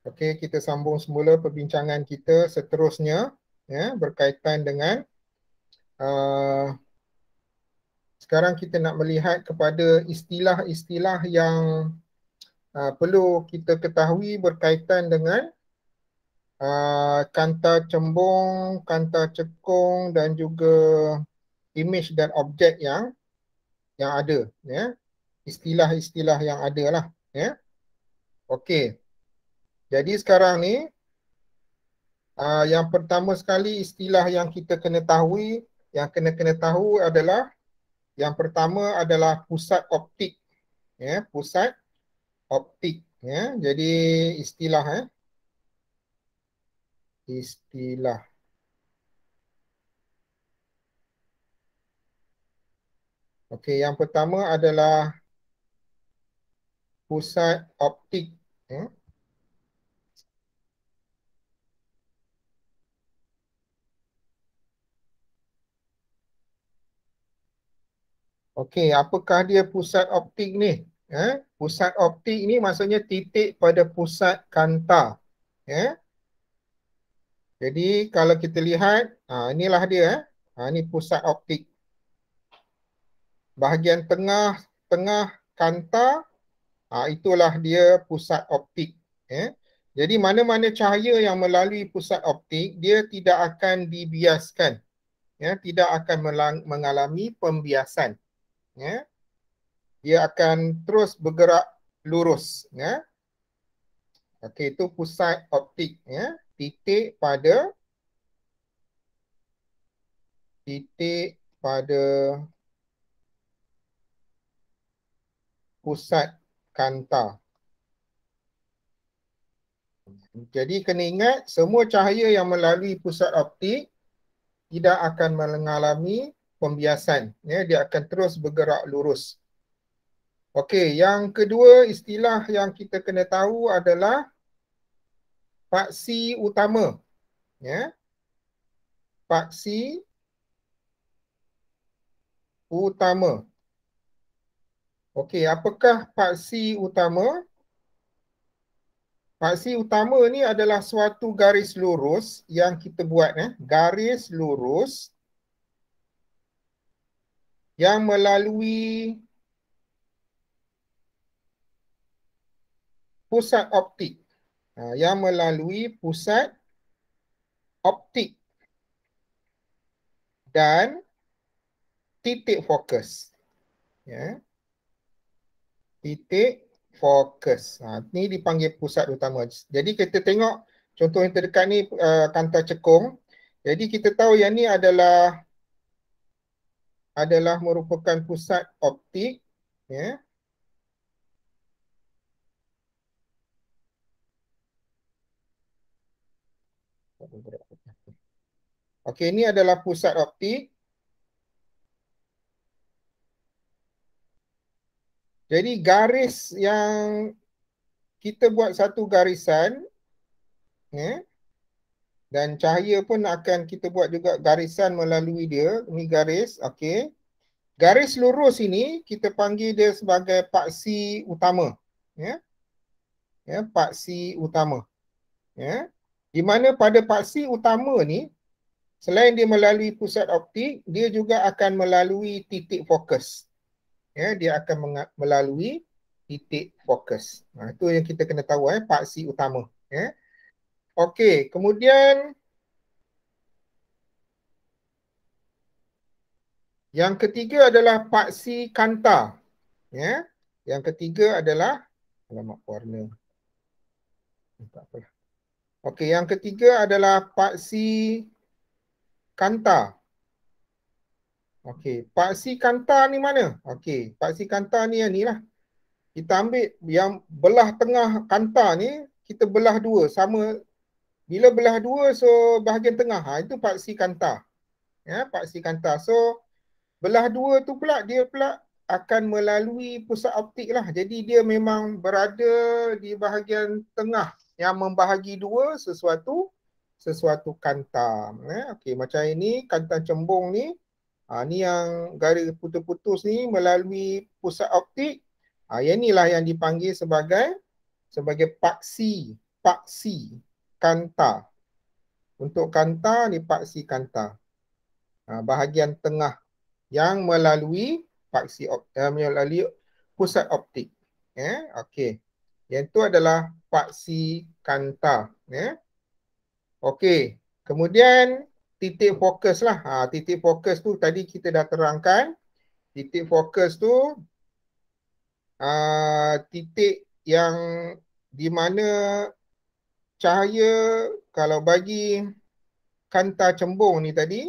Okey, kita sambung semula perbincangan kita seterusnya ya, berkaitan dengan sekarang kita nak melihat kepada istilah-istilah yang perlu kita ketahui berkaitan dengan kanta cembung, kanta cekung dan juga image dan objek yang ada ya. Istilah-istilah yang ada lah ya. Okey. Jadi sekarang ni yang pertama sekali istilah yang kita kena tahu, yang kena tahu adalah yang pertama adalah pusat optik ya, pusat optik ya. Jadi istilah. Okey, yang pertama adalah pusat optik ya. Okey, apakah dia pusat optik ni? Pusat optik ni maksudnya titik pada pusat kanta. Ya. Jadi kalau kita lihat, inilah dia. Ini pusat optik. Bahagian tengah kanta, itulah dia pusat optik. Ya. Jadi mana-mana cahaya yang melalui pusat optik, dia tidak akan dibiaskan. Ya, tidak akan mengalami pembiasan. Ya. Dia akan terus bergerak lurus. Ya. Okey, itu pusat optik. Ya. Titik pada pusat kanta. Jadi kena ingat, semua cahaya yang melalui pusat optik tidak akan mengalami pembiasan. Ya, dia akan terus bergerak lurus. Okey, yang kedua istilah yang kita kena tahu adalah paksi utama. Ya, paksi utama. Okey, apakah paksi utama? Paksi utama ni adalah suatu garis lurus yang kita buat. Garis lurus yang melalui pusat optik. Yang melalui pusat optik dan titik fokus. Ya. Titik fokus. Ini dipanggil pusat utama. Jadi kita tengok contoh yang terdekat ni kanta cekung. Jadi kita tahu yang ni adalah merupakan pusat optik. Ya. Okey, ini adalah pusat optik. Jadi garis yang kita buat satu garisan, ya, dan cahaya pun akan kita buat juga garisan melalui dia. Ini garis, okey. Garis lurus ini kita panggil dia sebagai paksi utama. Ya, ya, paksi utama. Ya. Di mana pada paksi utama ni, selain dia melalui pusat optik, dia juga akan melalui titik fokus. Ya, dia akan melalui titik fokus. Itu yang kita kena tahu, paksi utama. Ya. Okey, kemudian yang ketiga adalah paksi kanta. Ya. Yang ketiga adalah alamak warna. Tak apalah. Okey, yang ketiga adalah paksi kanta. Okey, paksi kanta ni mana? Okey, paksi kanta ni yang ni lah. Kita ambil yang belah tengah kanta ni, kita belah dua. Sama, bila belah dua, so bahagian tengah. Itu paksi kanta. Ya, paksi kanta. So, belah dua tu pula, dia pula akan melalui pusat optik lah. Jadi dia memang berada di bahagian tengah yang membahagi dua sesuatu kanta. Okey, macam ini kanta cembung ni. Ni yang garis putus-putus ni melalui pusat optik. Yang inilah yang dipanggil sebagai paksi paksi kanta. Untuk kanta ni paksi kanta. Bahagian tengah yang melalui melalui pusat optik. Okey. Yang tu adalah paksi kanta. Okey. Kemudian titik fokus lah. Titik fokus tu tadi kita dah terangkan. Titik fokus tu titik yang di mana cahaya kalau bagi kanta cembung ni tadi,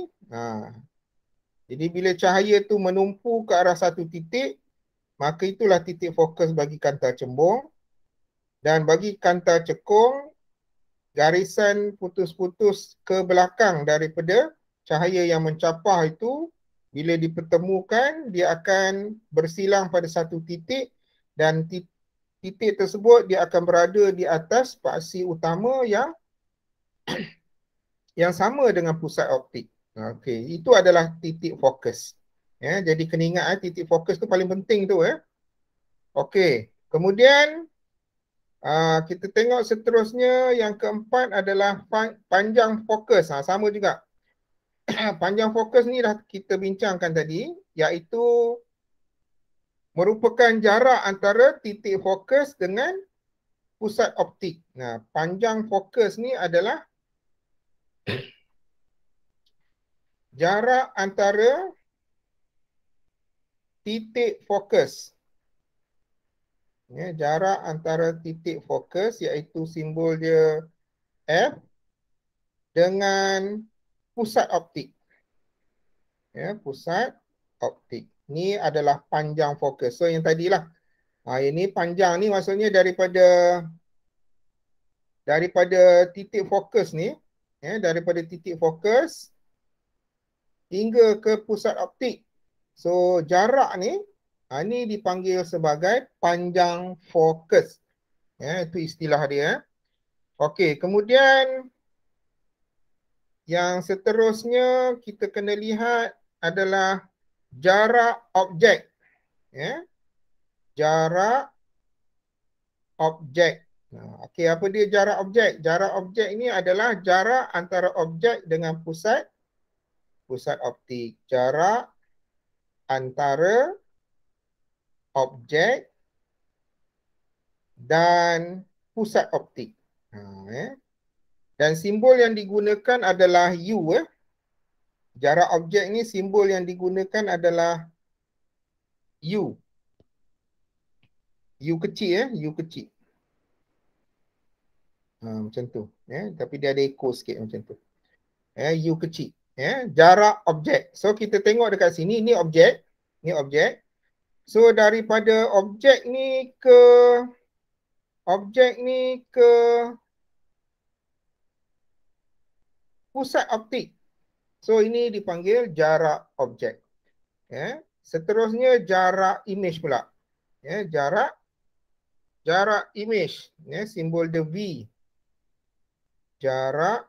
jadi bila cahaya tu menumpu ke arah satu titik, maka itulah titik fokus bagi kanta cembung. Dan bagi kanta cekung, garisan putus-putus ke belakang daripada cahaya yang mencapah itu, bila dipertemukan, dia akan bersilang pada satu titik dan titik tersebut dia akan berada di atas paksi utama yang sama dengan pusat optik. Okey, itu adalah titik fokus. Jadi kena ingat titik fokus tu paling penting tu. Okey, kemudian kita tengok seterusnya yang keempat adalah panjang fokus. Sama juga. Panjang fokus ni dah kita bincangkan tadi, iaitu merupakan jarak antara titik fokus dengan pusat optik. Panjang fokus ni adalah jarak antara titik fokus. Jarak antara titik fokus iaitu simbol dia F dengan pusat optik. Pusat optik. Ni adalah panjang fokus. So yang tadilah. Ini panjang ni maksudnya daripada titik fokus ni. Daripada titik fokus hingga ke pusat optik. So jarak ni, ni dipanggil sebagai panjang fokus. Itu istilah dia. Okey, kemudian yang seterusnya kita kena lihat adalah jarak objek. Jarak objek. Okey, apa dia jarak objek? Jarak objek ini adalah jarak antara objek dengan pusat optik. Jarak antara objek dan pusat optik. Dan simbol yang digunakan adalah U. Jarak objek ni simbol yang digunakan adalah U. U kecil. U kecil. Macam tu. Tapi dia ada echo sikit macam tu. U kecil. Jarak objek. So kita tengok dekat sini, ni objek. Ni objek. So daripada objek ni ke pusat optik. So ini dipanggil jarak objek. Seterusnya jarak image pula. Jarak image. Simbol the V. Jarak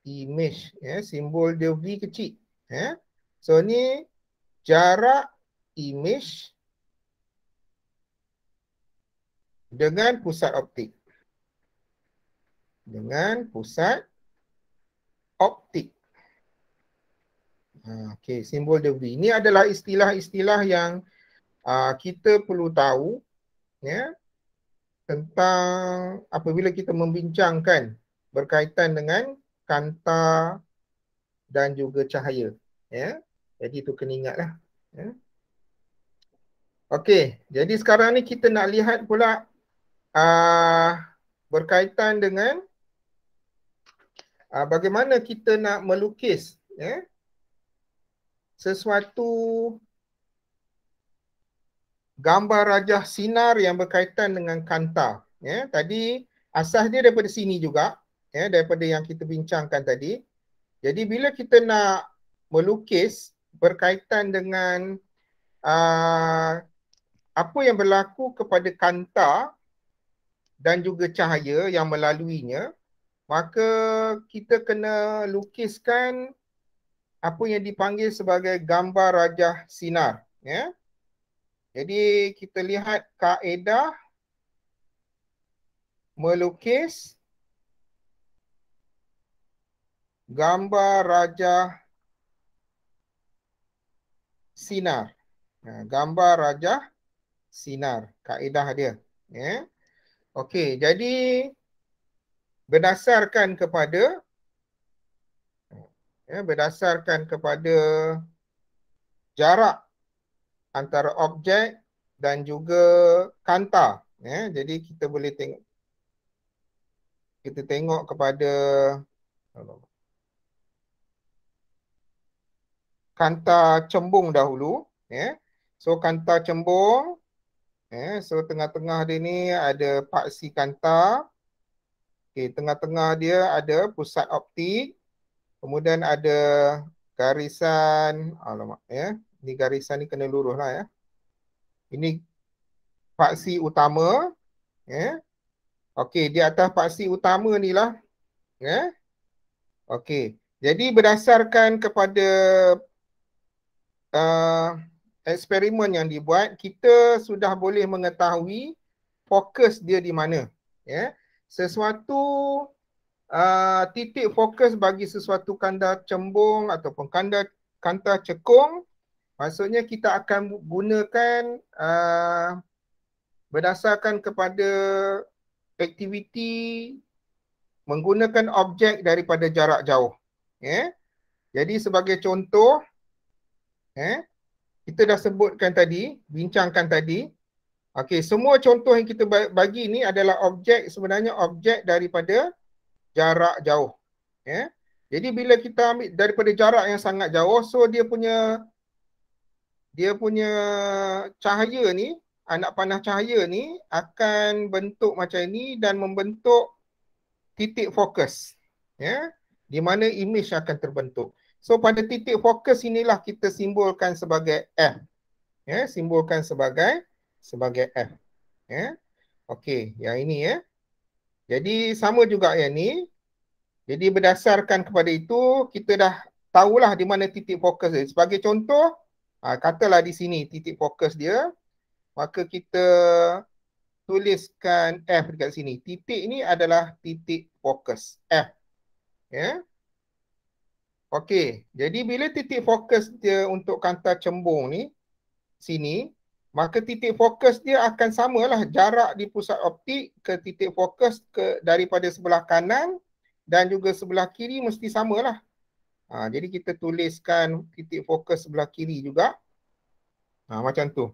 image. Simbol the V kecil. So ni jarak image dengan pusat optik. Dengan pusat optik. Okey, simbol the V. Ini adalah istilah-istilah yang kita perlu tahu tentang apabila kita membincangkan berkaitan dengan kanta dan juga cahaya. Jadi itu kena ingatlah. Okey, jadi sekarang ni kita nak lihat pula berkaitan dengan bagaimana kita nak melukis sesuatu gambar rajah sinar yang berkaitan dengan kanta. Tadi asas dia daripada sini juga, daripada yang kita bincangkan tadi. Jadi bila kita nak melukis berkaitan dengan apa yang berlaku kepada kanta dan juga cahaya yang melaluinya, maka kita kena lukiskan apa yang dipanggil sebagai gambar rajah sinar. Jadi kita lihat kaedah melukis gambar rajah sinar. Gambar rajah sinar, kaedah dia. Ya. Okey, jadi berdasarkan kepada jarak antara objek dan juga kanta. Ya, jadi kita boleh tengok kepada kanta cembung dahulu. Ya. So kanta cembung, so tengah-tengah dia ni ada paksi kanta. Okay, tengah-tengah dia ada pusat optik. Kemudian ada garisan, alamak ya. Ini garisan ni kena lurus lah ya. Ini paksi utama, ya. Okey, di atas paksi utama ni lah, ya. Okey. Jadi berdasarkan kepada eksperimen yang dibuat, kita sudah boleh mengetahui fokus dia di mana, ya. Sesuatu titik fokus bagi sesuatu kanta cembung ataupun kanta cekung, maksudnya kita akan gunakan berdasarkan kepada aktiviti menggunakan objek daripada jarak jauh. Jadi sebagai contoh, kita dah sebutkan tadi, bincangkan tadi. Okey, semua contoh yang kita bagi ni adalah objek, sebenarnya objek daripada jarak jauh. Jadi bila kita ambil daripada jarak yang sangat jauh, so dia punya cahaya ni, anak panah cahaya ni akan bentuk macam ini dan membentuk titik fokus. Di mana image akan terbentuk. So pada titik fokus inilah kita simbolkan sebagai F. Simbolkan sebagai F. Okey, yang ini ya. Jadi sama juga yang ni. Jadi berdasarkan kepada itu, kita dah tahulah di mana titik fokus dia. Sebagai contoh, katalah di sini titik fokus dia, maka kita tuliskan F dekat sini. Titik ni adalah titik fokus F. Okey, jadi bila titik fokus dia untuk kanta cembung ni, sini, maka titik fokus dia akan samalah jarak di pusat optik ke titik fokus daripada sebelah kanan dan juga sebelah kiri mesti samalah. Jadi kita tuliskan titik fokus sebelah kiri juga. Macam tu.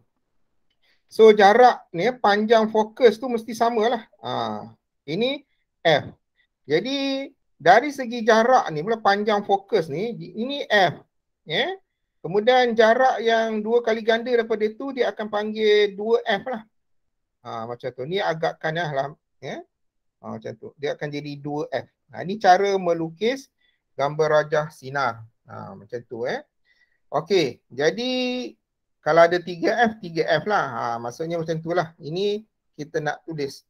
So jarak ni, panjang fokus tu mesti samalah. Ini F. Jadi dari segi jarak ni, panjang fokus ni, ini F. Kemudian jarak yang 2 kali ganda daripada itu, dia akan panggil 2F lah. Macam tu. Ni agak kanan lah. Macam tu. Dia akan jadi 2F. Ini cara melukis gambar rajah sinar. Macam tu. Okey. Jadi kalau ada 3F, 3F lah. Maksudnya macam tu lah. Ini kita nak tulis.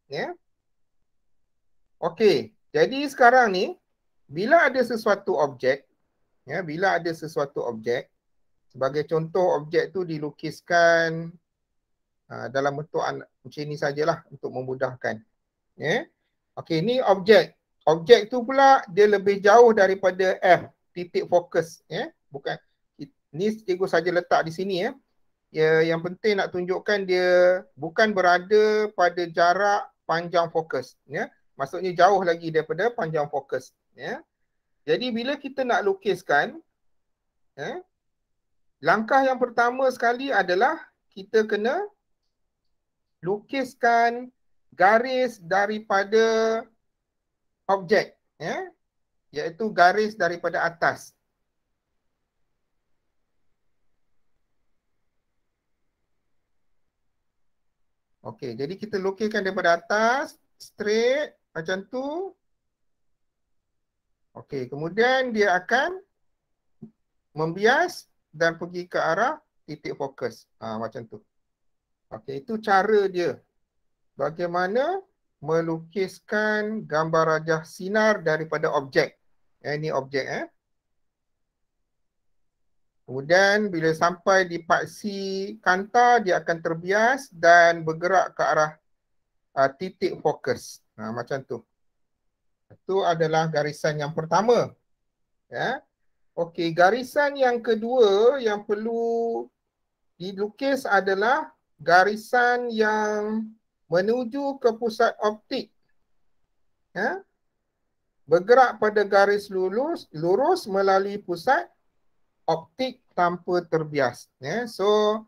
Okey. Jadi sekarang ni, bila ada sesuatu objek, sebagai contoh objek tu dilukiskan dalam bentuk macam ni sajalah untuk memudahkan. Okey, ni objek. Objek tu pula dia lebih jauh daripada F, titik fokus. Bukan, ni cikgu saja letak di sini. Yang penting nak tunjukkan dia bukan berada pada jarak panjang fokus. Maksudnya jauh lagi daripada panjang fokus. Jadi bila kita nak lukiskan, langkah yang pertama sekali adalah kita kena lukiskan garis daripada objek, iaitu garis daripada atas. Okey, jadi kita lukiskan daripada atas, straight, macam tu. Okey, kemudian dia akan membias dan pergi ke arah titik fokus. Macam tu. Okey, itu cara dia. Bagaimana melukiskan gambar rajah sinar daripada objek. Ini objek. Kemudian bila sampai di paksi kanta, dia akan terbias dan bergerak ke arah titik fokus. Macam tu. Itu adalah garisan yang pertama. Ya. Okey, garisan yang kedua yang perlu dilukis adalah garisan yang menuju ke pusat optik. Ya. Bergerak pada garis lurus melalui pusat optik tanpa terbias. Ya. So,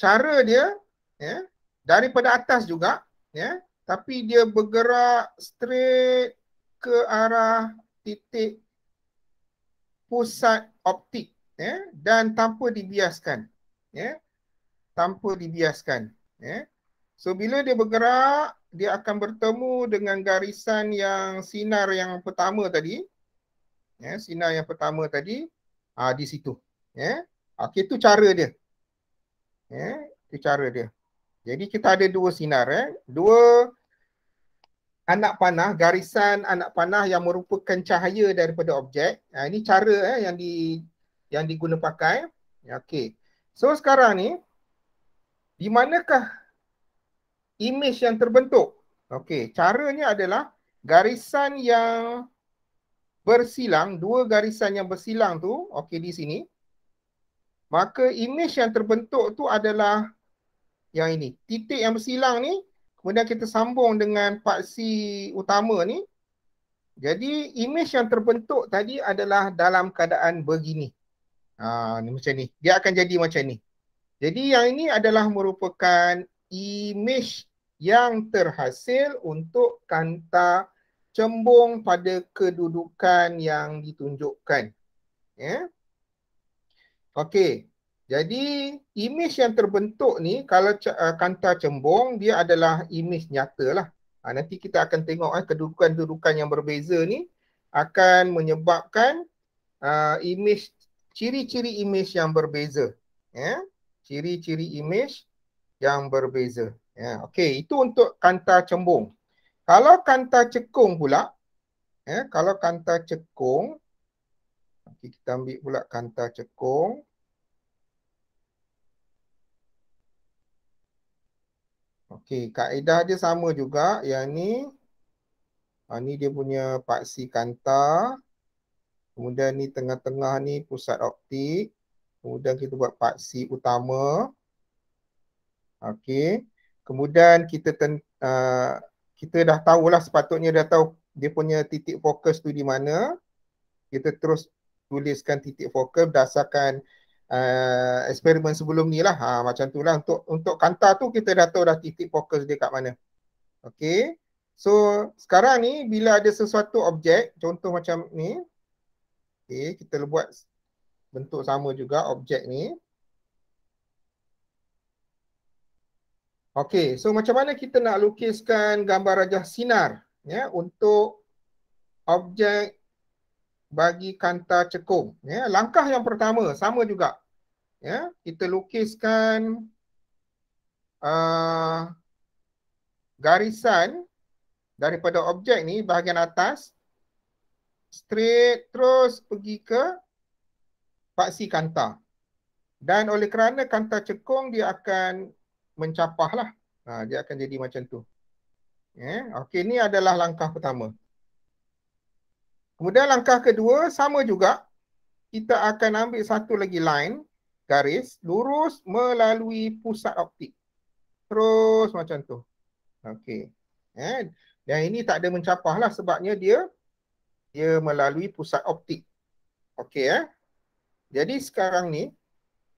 cara dia ya, daripada atas juga, ya, tapi dia bergerak straight ke arah titik pusat optik, ya, dan tanpa dibiaskan. Ya, tanpa dibiaskan. Ya. So, bila dia bergerak, dia akan bertemu dengan garisan yang sinar yang pertama tadi. Ya, sinar yang pertama tadi di situ. Ya. Okey, itu cara dia. Ya, itu cara dia. Jadi kita ada dua sinar. Dua anak panah, garisan anak panah yang merupakan cahaya daripada objek. Ini cara yang diguna pakai. Okey. So sekarang ni, di manakah image yang terbentuk? Okey, caranya adalah garisan yang bersilang, dua garisan yang bersilang tu, okey di sini. Maka image yang terbentuk tu adalah yang ini. Titik yang bersilang ni, kemudian kita sambung dengan paksi utama ni. Jadi image yang terbentuk tadi adalah dalam keadaan begini. Ni macam ni. Dia akan jadi macam ni. Jadi yang ini adalah merupakan image yang terhasil untuk kanta cembung pada kedudukan yang ditunjukkan. Ya. Okey. Jadi image yang terbentuk ni kalau kanta cembung dia adalah image nyata lah. Nanti kita akan tengok kedudukan-kedudukan yang berbeza ni akan menyebabkan image, ciri-ciri image yang berbeza. Ya. Ciri-ciri image yang berbeza. Ya. Okey, itu untuk kanta cembung. Kalau kanta cekung pula, kalau kanta cekung, kita ambil pula kanta cekung. Okey, kaedah dia sama juga. Yang ni, ni dia punya paksi kanta. Kemudian ni tengah-tengah ni pusat optik. Kemudian kita buat paksi utama. Okey. Kemudian kita dah tahulah, sepatutnya dah tahu dia punya titik fokus tu di mana. Kita terus tuliskan titik fokus berdasarkan eksperimen sebelum ni lah. Macam tu lah. Untuk kanta tu kita dah tahu dah titik fokus dia kat mana. Okey. So sekarang ni bila ada sesuatu objek, contoh macam ni. Okey, kita buat bentuk sama juga objek ni. Okey, so macam mana kita nak lukiskan gambar rajah sinar ya untuk objek bagi kanta cekung. Ya, langkah yang pertama sama juga. Ya, kita lukiskan garisan daripada objek ni bahagian atas straight terus pergi ke paksi kanta. Dan oleh kerana kanta cekung dia akan mencapah lah. Dia akan jadi macam tu. Okey, ni adalah langkah pertama. Kemudian langkah kedua sama juga. Kita akan ambil satu lagi line, garis, lurus melalui pusat optik. Terus macam tu. Okey. Dan ini tak ada mencapah lah sebabnya dia melalui pusat optik. Okey. Jadi sekarang ni,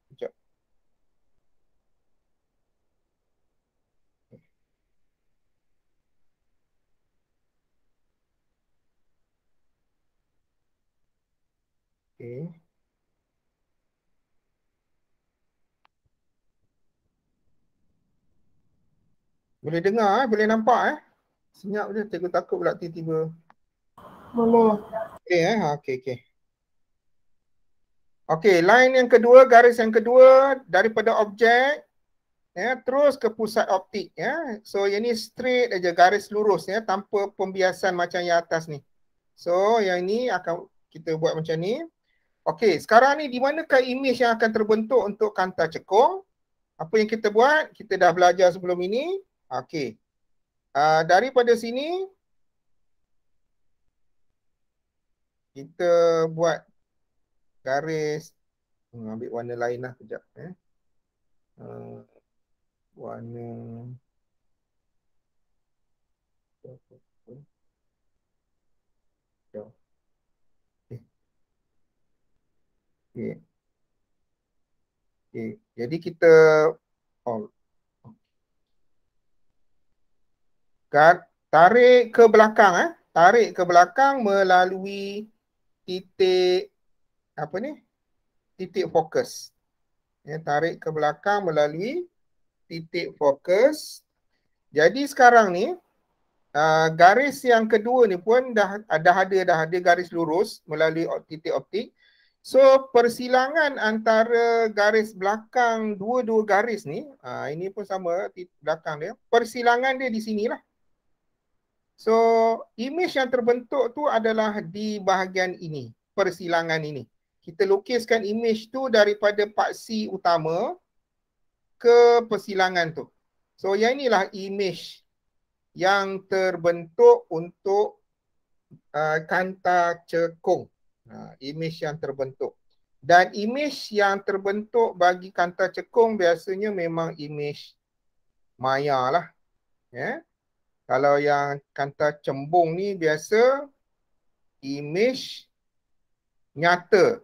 sekejap. Okey. Boleh dengar, boleh nampak senyap je, cikgu takut pula tiba-tiba. Boleh. Okey. Okey, line yang kedua, garis yang kedua daripada objek terus ke pusat optik So yang ni straight aja, garis lurus tanpa pembiasan macam yang atas ni. So yang ni akan kita buat macam ni. Okey, sekarang ni di manakah image yang akan terbentuk untuk kanta cekung? Apa yang kita buat? Kita dah belajar sebelum ini. Okey. Daripada sini kita buat garis, ambil warna lain lah kejap. Warna okay. Okay. Jadi kita oh, tarik ke belakang, tarik ke belakang melalui titik apa ni? Titik fokus. Tarik ke belakang melalui titik fokus. Jadi sekarang ni garis yang kedua ni pun dah ada garis lurus melalui titik optik. So persilangan antara garis belakang dua-dua garis ni, ini pun sama titik belakang dia. Persilangan dia di sinilah. So image yang terbentuk tu adalah di bahagian ini, persilangan ini. Kita lukiskan image tu daripada paksi utama ke persilangan tu. So yang inilah image yang terbentuk untuk kanta cekung. Image yang terbentuk. Dan image yang terbentuk bagi kanta cekung biasanya memang image maya lah. Kalau yang kanta cembung ni biasa image nyata.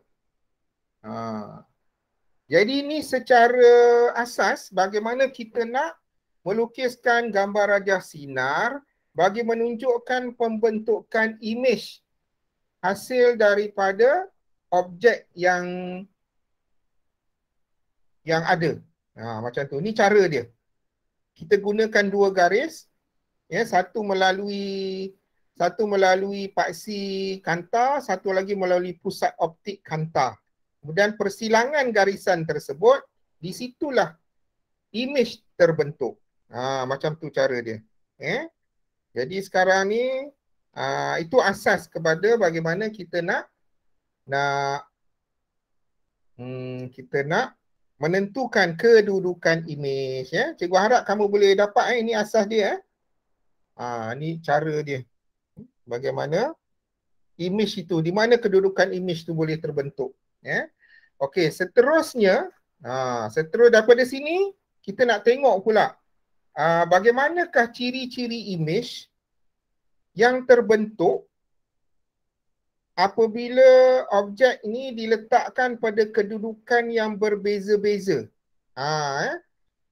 Jadi ini secara asas bagaimana kita nak melukiskan gambar rajah sinar bagi menunjukkan pembentukan image hasil daripada objek yang ada. Macam tu. Ini cara dia. Kita gunakan dua garis, satu melalui paksi kanta, satu lagi melalui pusat optik kanta. Kemudian persilangan garisan tersebut, di situlah image terbentuk. Macam tu cara dia. Jadi sekarang ni itu asas kepada bagaimana kita nak menentukan kedudukan image. Cikgu harap kamu boleh dapat ini asas dia. Ini cara dia. Bagaimana image itu, di mana kedudukan image itu boleh terbentuk. Okey, seterusnya, seterus daripada sini kita nak tengok pula bagaimanakah ciri-ciri image yang terbentuk apabila objek ini diletakkan pada kedudukan yang berbeza-beza.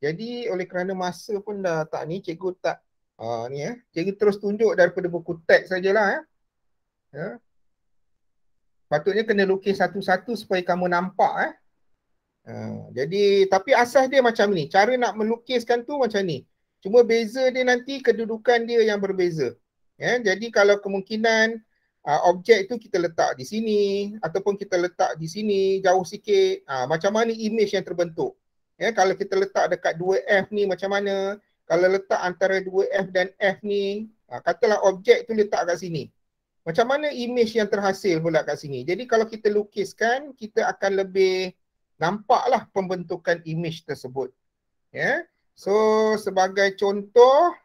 Jadi oleh kerana masa pun dah tak ni, cikgu tak cikgu terus tunjuk daripada buku teks sajalah. Patutnya kena lukis satu-satu supaya kamu nampak. Jadi tapi asas dia macam ni. Cara nak melukiskan tu macam ni. Cuma beza dia nanti kedudukan dia yang berbeza. Jadi kalau kemungkinan objek tu kita letak di sini ataupun kita letak di sini jauh sikit, macam mana image yang terbentuk. Kalau kita letak dekat 2F ni macam mana, kalau letak antara 2F dan F ni, katalah objek tu letak kat sini, macam mana image yang terhasil pula kat sini. Jadi kalau kita lukiskan, kita akan lebih nampaklah pembentukan image tersebut. So sebagai contoh,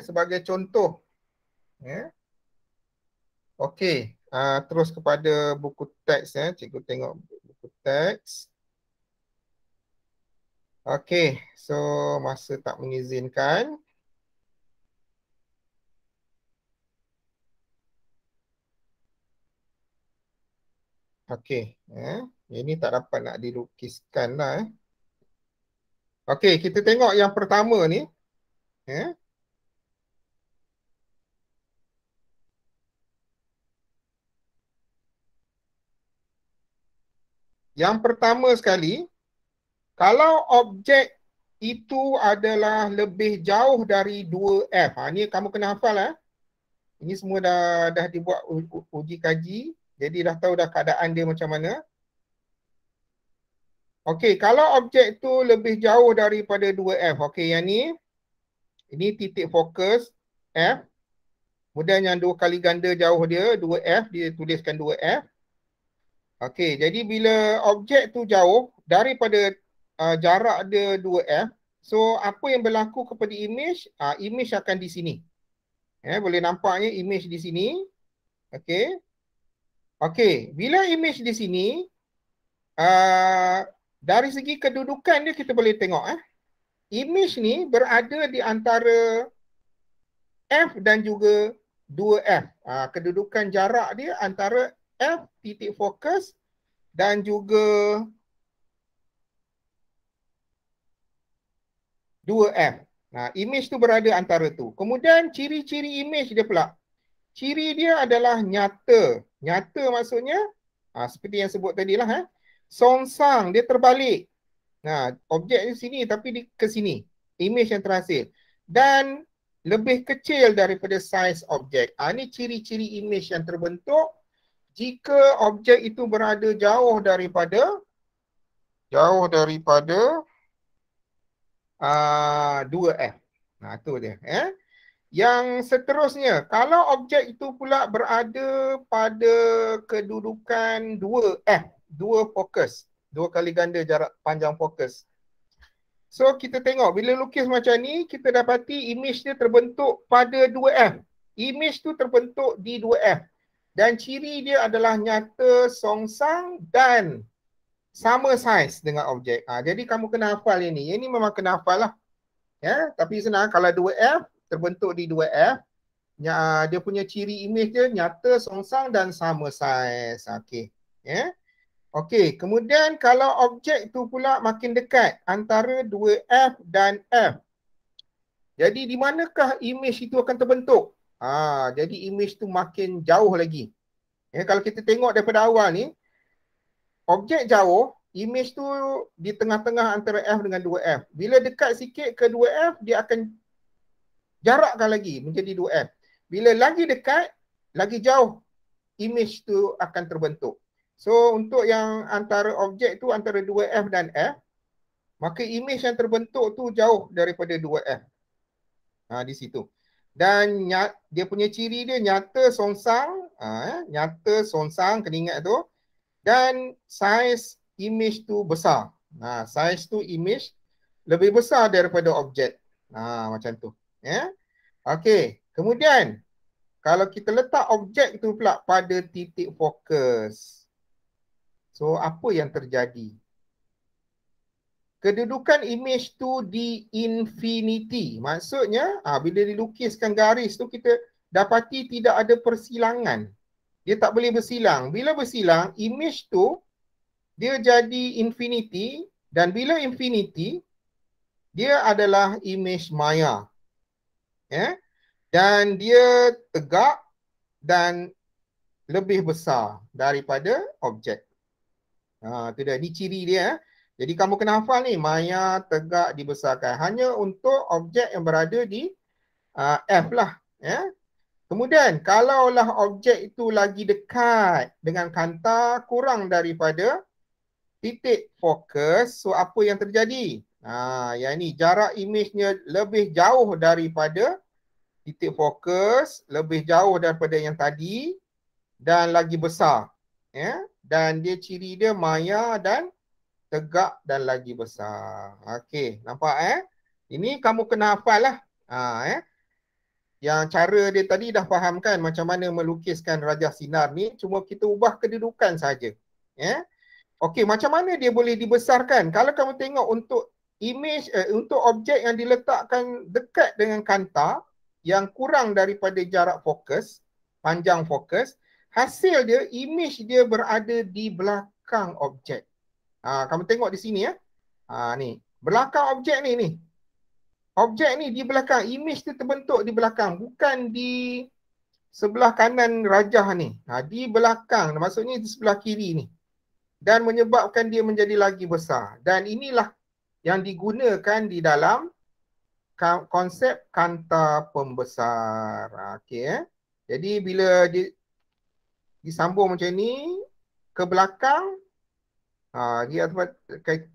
sebagai contoh, okey, terus kepada buku teks. Cikgu tengok buku teks. Okey, so masa tak mengizinkan. Okey, ini tak dapat nak dilukiskan lah. Okey, kita tengok yang pertama ni. Yang pertama sekali, kalau objek itu adalah lebih jauh dari 2F. Ni kamu kena hafal. Ini semua dah dibuat uji kaji. Jadi dah tahu dah keadaan dia macam mana. Okey, kalau objek tu lebih jauh daripada 2F. Okey, yang ni. Ini titik fokus F. Kemudian yang dua kali ganda jauh dia, 2F. Dia tuliskan 2F. Okey, jadi bila objek tu jauh daripada jarak dia 2F, so apa yang berlaku kepada image? Image akan di sini. Boleh nampaknya image di sini. Okey. Okey, bila image di sini, dari segi kedudukan dia kita boleh tengok. Image ni berada di antara F dan juga 2F. Kedudukan jarak dia antara F titik fokus dan juga 2F. Image tu berada antara tu. Kemudian ciri-ciri image dia pula. Ciri dia adalah nyata. Nyata maksudnya seperti yang sebut tadi lah. Songsang, dia terbalik. Objek di sini tapi ke sini. Image yang terhasil. Dan lebih kecil daripada saiz objek. Ini ciri-ciri image yang terbentuk jika objek itu berada jauh daripada 2F. Tu dia. Yang seterusnya, kalau objek itu pula berada pada kedudukan 2F, 2 fokus, 2 kali ganda jarak panjang fokus. So kita tengok bila lukis macam ni, kita dapati image dia terbentuk pada 2F. Image tu terbentuk di 2F. Dan ciri dia adalah nyata, songsang dan sama saiz dengan objek. Jadi kamu kena hafal ini. Ini memang kena hafal lah. Tapi senang, kalau 2F, terbentuk di 2F. Dia punya ciri image dia nyata, songsang dan sama saiz. Okey. Okey, kemudian kalau objek tu pula makin dekat antara 2F dan F. Jadi di manakah image itu akan terbentuk? Jadi image tu makin jauh lagi. Kalau kita tengok daripada awal ni, objek jauh, image tu di tengah-tengah antara F dengan 2F. Bila dekat sikit ke 2F, dia akan jarakkan lagi menjadi 2F. Bila lagi dekat, lagi jauh, image tu akan terbentuk. So, untuk yang antara objek tu antara 2F dan F, maka image yang terbentuk tu jauh daripada 2F. Di situ. Dan dia punya ciri dia nyata, songsang. Nyata, songsang, kena ingat tu. Dan saiz image tu besar. Saiz tu image lebih besar daripada objek. Macam tu. Okey. Kemudian, kalau kita letak objek tu pula pada titik fokus. So, apa yang terjadi? Kedudukan image tu di infinity. Maksudnya, bila dilukiskan garis tu, kita dapati tidak ada persilangan. Dia tak boleh bersilang. Bila bersilang, image tu, dia jadi infinity. Dan bila infinity, dia adalah image maya. Dan dia tegak dan lebih besar daripada objek. Itu dia. Ini ciri dia. Jadi kamu kena hafal ni, maya tegak dibesarkan. Hanya untuk objek yang berada di F lah. Kemudian, kalaulah objek itu lagi dekat dengan kanta kurang daripada titik fokus, so apa yang terjadi? Yang ni, jarak image-nya lebih jauh daripada titik fokus, lebih jauh daripada yang tadi dan lagi besar. Dan dia ciri dia maya dan tegak dan lagi besar. Okey, nampak Ini kamu kena hafal lah. Yang cara dia tadi dah faham kan macam mana melukiskan rajah sinar ni, cuma kita ubah kedudukan saja. Okey, macam mana dia boleh dibesarkan? Kalau kamu tengok untuk image, untuk objek yang diletakkan dekat dengan kanta yang kurang daripada jarak fokus, panjang fokus, hasil dia, image dia berada di belakang objek. Kamu tengok di sini ni, belakang objek ni. Objek ni di belakang, image tu terbentuk di belakang, bukan di sebelah kanan rajah ni. Di belakang, maksudnya di sebelah kiri ni. Dan menyebabkan dia menjadi lagi besar. Dan inilah yang digunakan di dalam konsep kanta pembesar. Okey. Jadi bila disambung macam ni ke belakang,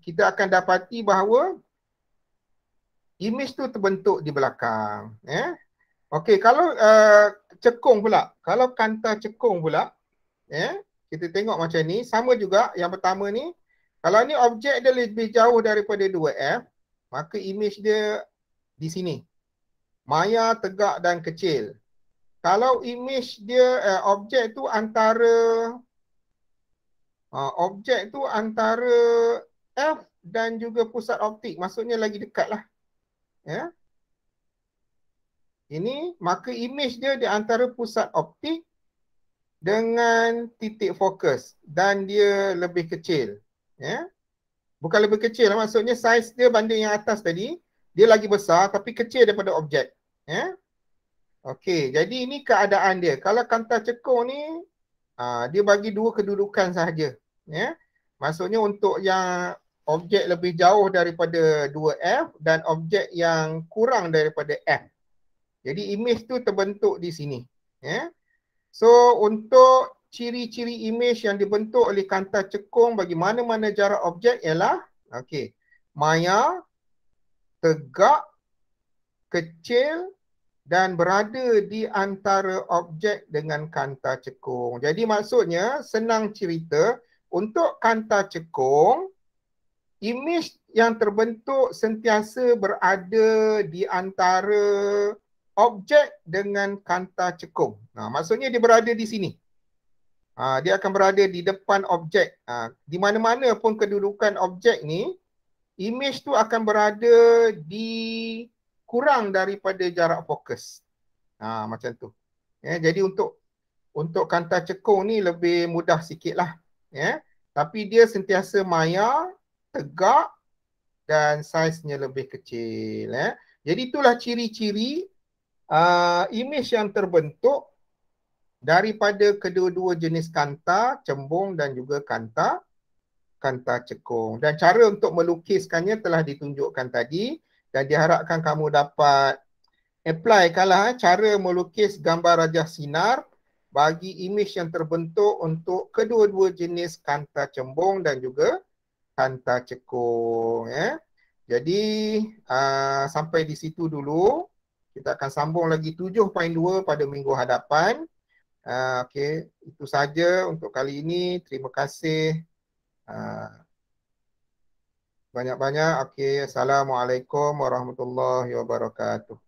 kita akan dapati bahawa image tu terbentuk di belakang. Okey, kalau cekung pula, kalau kanta cekung pula, kita tengok macam ni, sama juga yang pertama ni, kalau ni objek dia lebih jauh daripada 2F, maka image dia di sini. Maya, tegak dan kecil. Kalau image dia, objek tu antara Objek tu antara F dan juga pusat optik. Maksudnya lagi dekat lah. Ya. Ini maka image dia di antara pusat optik dengan titik fokus dan dia lebih kecil. Ya. Bukan lebih kecil lah, maksudnya saiz dia banding yang atas tadi, dia lagi besar tapi kecil daripada objek. Ya. Okey, jadi ini keadaan dia. Kalau kanta cekung ni, dia bagi dua kedudukan sahaja. Ya. Maksudnya untuk yang objek lebih jauh daripada 2F dan objek yang kurang daripada F. Jadi image tu terbentuk di sini. Ya. So untuk ciri-ciri image yang dibentuk oleh kanta cekung bagi mana-mana jarak objek ialah maya, tegak, kecil dan berada di antara objek dengan kanta cekung. Jadi maksudnya senang cerita, untuk kanta cekung, image yang terbentuk sentiasa berada di antara objek dengan kanta cekung. Maksudnya dia berada di sini. Dia akan berada di depan objek. Di mana-mana pun kedudukan objek ni, image tu akan berada di kurang daripada jarak fokus. Macam tu. Ya, jadi untuk kanta cekung ni lebih mudah sikit lah. Ya. Tapi dia sentiasa maya, tegak dan saiznya lebih kecil. Ya. Jadi itulah ciri-ciri image yang terbentuk daripada kedua-dua jenis kanta, cembung dan juga kanta cekung. Dan cara untuk melukiskannya telah ditunjukkan tadi dan diharapkan kamu dapat apply kalau cara melukis gambar rajah sinar bagi image yang terbentuk untuk kedua-dua jenis kanta cembung dan juga kanta cekung. Ya. Jadi sampai di situ dulu. Kita akan sambung lagi 7.2 pada minggu hadapan. Okey, itu saja untuk kali ini. Terima kasih banyak-banyak. Okey, Assalamualaikum warahmatullahi wabarakatuh.